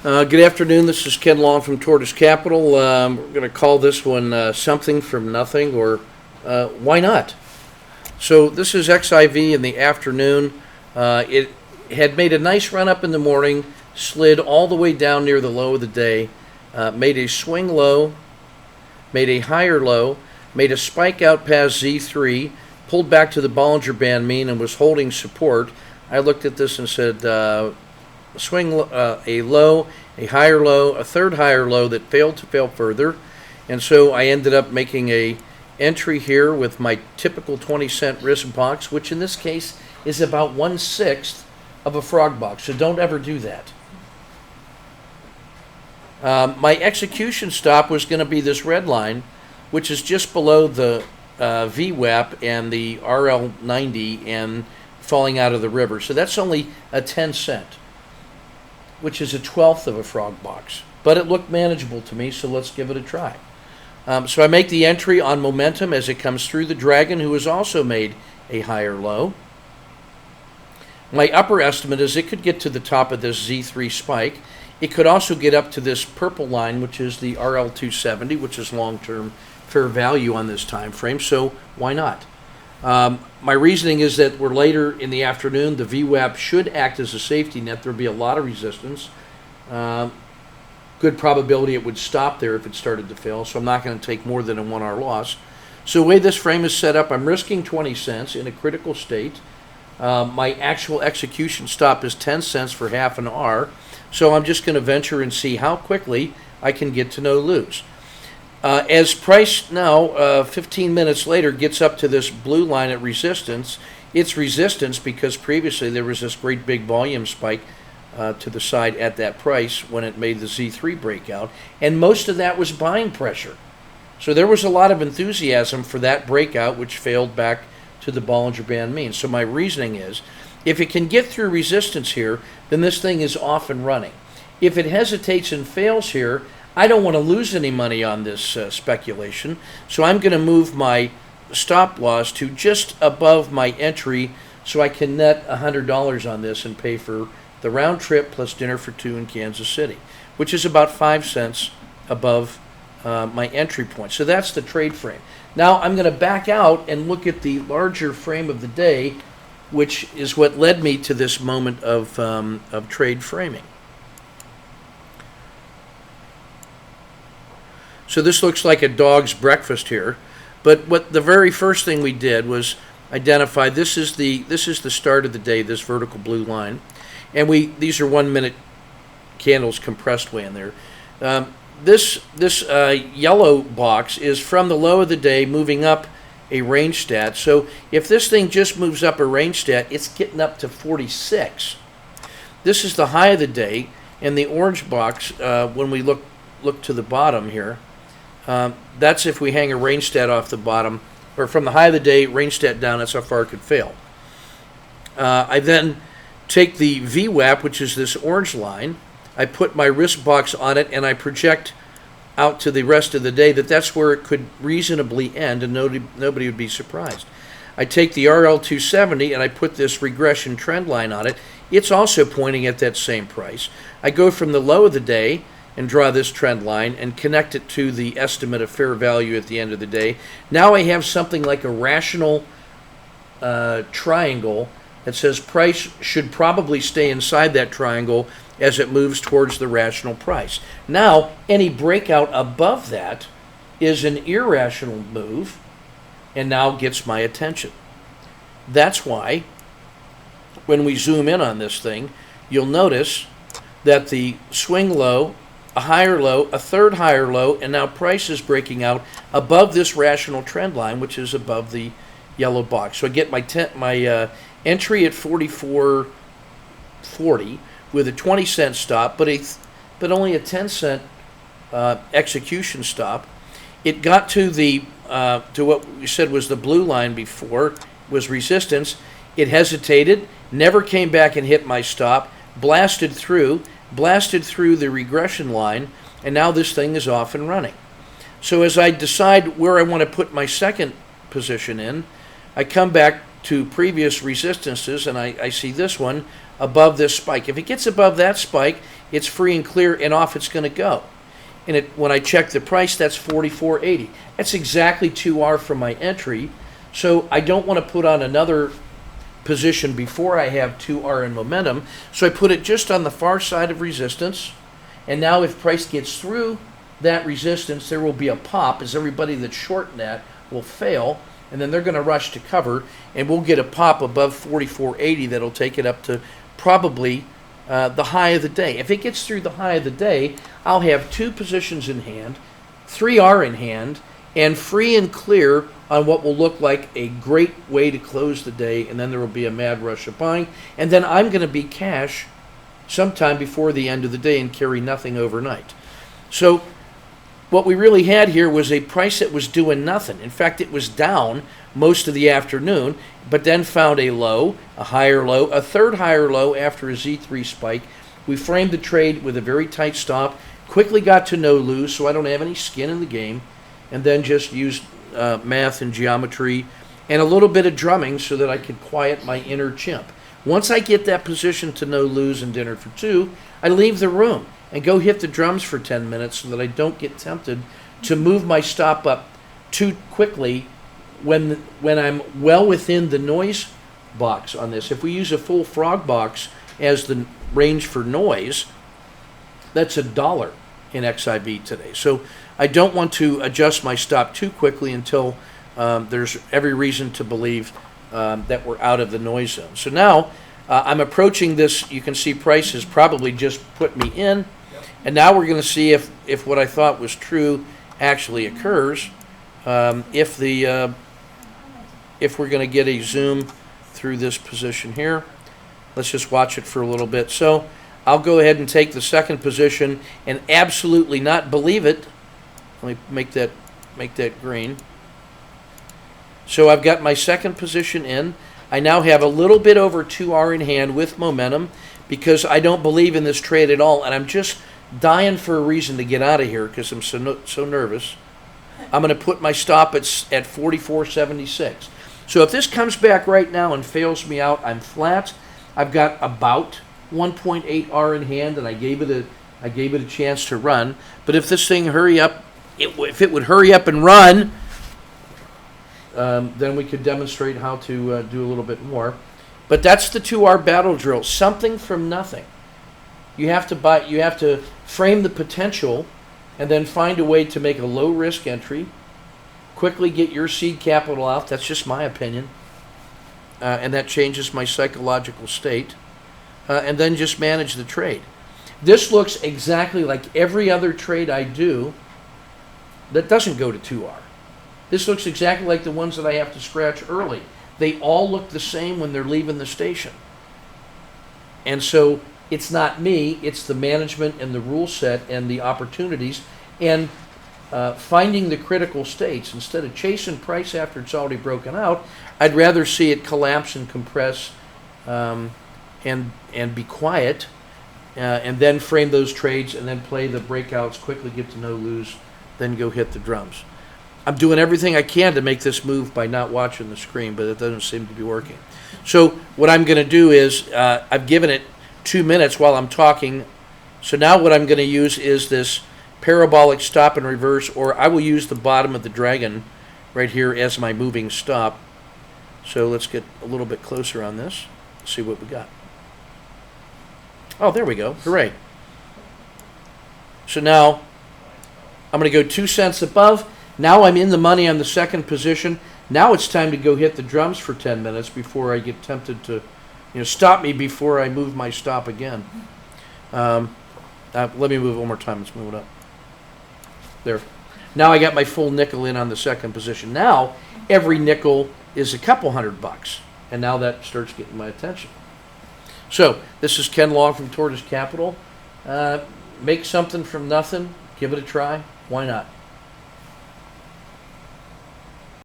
Good afternoon. This is Ken Long from Tortoise Capital. We're going to call this one something from nothing, or why not? So this is XIV in the afternoon. It had made a nice run up in the morning, slid all the way down near the low of the day, made a swing low, made a higher low, made a spike out past Z3, pulled back to the Bollinger Band mean and was holding support. I looked at this and said, swing a low, a higher low, a third higher low that failed to fail further, and so I ended up making a entry here with my typical 20-cent risk box, which in this case is about 1/6 of a frog box, so don't ever do that. My execution stop was going to be this red line, which is just below the VWAP and the RL90 and falling out of the river, so that's only a 10-cent. Which is a 1/12 of a frog box. But it looked manageable to me, so let's give it a try. So I make the entry on momentum as it comes through the dragon, who has also made a higher low. My upper estimate is it could get to the top of this Z3 spike. It could also get up to this purple line, which is the RL270, which is long-term fair value on this time frame, so why not? My reasoning is that we're later in the afternoon. The VWAP should act as a safety net. There'll be a lot of resistance. Good probability it would stop there if it started to fail, so I'm not going to take more than a 1 hour loss. So the way this frame is set up, I'm risking 20 cents in a critical state. My actual execution stop is 10 cents for half an hour, so I'm just going to venture and see how quickly I can get to no lose. As price now, 15 minutes later, gets up to this blue line at resistance, it's resistance because previously there was this great big volume spike to the side at that price when it made the Z3 breakout, and most of that was buying pressure. So there was a lot of enthusiasm for that breakout, which failed back to the Bollinger Band mean. So my reasoning is, if it can get through resistance here, then this thing is off and running. If it hesitates and fails here, I don't want to lose any money on this speculation, so I'm going to move my stop loss to just above my entry so I can net $100 on this and pay for the round trip plus dinner for two in Kansas City, which is about 5 cents above my entry point. So that's the trade frame. Now I'm going to back out and look at the larger frame of the day, which is what led me to this moment of trade framing. So this looks like a dog's breakfast here, but what the very first thing we did was identify this is the start of the day, this vertical blue line, and these are 1 minute candles compressed way in there. This yellow box is from the low of the day moving up a range stat. So if this thing just moves up a range stat, it's getting up to 46. This is the high of the day, and the orange box when we look to the bottom here. That's if we hang a range stat off the bottom, or from the high of the day, range stat down, that's how far it could fail. I then take the VWAP, which is this orange line, I put my risk box on it, and I project out to the rest of the day that's where it could reasonably end, and nobody would be surprised. I take the RL270, and I put this regression trend line on it. It's also pointing at that same price. I go from the low of the day and draw this trend line and connect it to the estimate of fair value at the end of the day. Now I have something like a rational triangle that says price should probably stay inside that triangle as it moves towards the rational price. Now, any breakout above that is an irrational move and now gets my attention. That's why when we zoom in on this thing, you'll notice that the swing low, a higher low, a third higher low, and now price is breaking out above this rational trend line, which is above the yellow box. So I get my entry at 44.40 with a 20-cent stop, but only a 10-cent execution stop. It got to to what we said was the blue line before, was resistance. It hesitated, never came back and hit my stop, blasted through the regression line, and now this thing is off and running. So as I decide where I want to put my second position in, I come back to previous resistances, and I see this one above this spike. If it gets above that spike, it's free and clear and off it's going to go. And when I check the price, that's 44.80. That's exactly 2R from my entry. So I don't want to put on another position before I have 2R in momentum. So I put it just on the far side of resistance. And now if price gets through that resistance, there will be a pop, as everybody that's short in that will fail. And then they're going to rush to cover. And we'll get a pop above 44.80 that'll take it up to probably the high of the day. If it gets through the high of the day, I'll have 2 positions in hand, 3R in hand, and free and clear on what will look like a great way to close the day, and then there will be a mad rush of buying, and then I'm going to be cash sometime before the end of the day and carry nothing overnight. So what we really had here was a price that was doing nothing. In fact, it was down most of the afternoon, but then found a low, a higher low, a third higher low after a Z3 spike. We framed the trade with a very tight stop, quickly got to no lose, so I don't have any skin in the game, and then just used math and geometry and a little bit of drumming so that I could quiet my inner chimp. Once I get that position to no lose and dinner for 2, I leave the room and go hit the drums for 10 minutes so that I don't get tempted to move my stop up too quickly when I'm well within the noise box on this. If we use a full frog box as the range for noise, that's $1 in XIV today. So I don't want to adjust my stop too quickly until there's every reason to believe that we're out of the noise zone. So now I'm approaching this. You can see price has probably just put me in. And now we're going to see if what I thought was true actually occurs. If we're going to get a zoom through this position here, let's just watch it for a little bit. So I'll go ahead and take the second position and absolutely not believe it. Let me make that green. So I've got my second position in. I now have a little bit over 2R in hand with momentum because I don't believe in this trade at all, and I'm just dying for a reason to get out of here because I'm so nervous. I'm going to put my stop at 44.76. So if this comes back right now and fails me out, I'm flat. I've got about 1.8R in hand, and I gave it a chance to run. But if this thing if it would hurry up and run, then we could demonstrate how to do a little bit more. But that's the 2R battle drill. Something from nothing. You have to frame the potential and then find a way to make a low risk entry, quickly get your seed capital out. That's just my opinion. And that changes my psychological state. And then just manage the trade. This looks exactly like every other trade I do that doesn't go to 2R. This looks exactly like the ones that I have to scratch early. They all look the same when they're leaving the station. And so it's not me, it's the management and the rule set and the opportunities and finding the critical states. Instead of chasing price after it's already broken out, I'd rather see it collapse and compress and be quiet and then frame those trades and then play the breakouts, quickly get to no lose, then go hit the drums. I'm doing everything I can to make this move by not watching the screen, but it doesn't seem to be working. So what I'm going to do is I've given it 2 minutes while I'm talking. So now what I'm going to use is this parabolic stop and reverse, or I will use the bottom of the dragon right here as my moving stop. So let's get a little bit closer on this, see what we got. Oh, there we go. Hooray. So now I'm going to go 2 cents above. Now I'm in the money on the second position. Now it's time to go hit the drums for 10 minutes before I get tempted to stop me before I move my stop again. Let me move it one more time. Let's move it up. There. Now I got my full nickel in on the second position. Now every nickel is a couple $100, and now that starts getting my attention. So this is Ken Long from Tortoise Capital. Make something from nothing. Give it a try. Why not?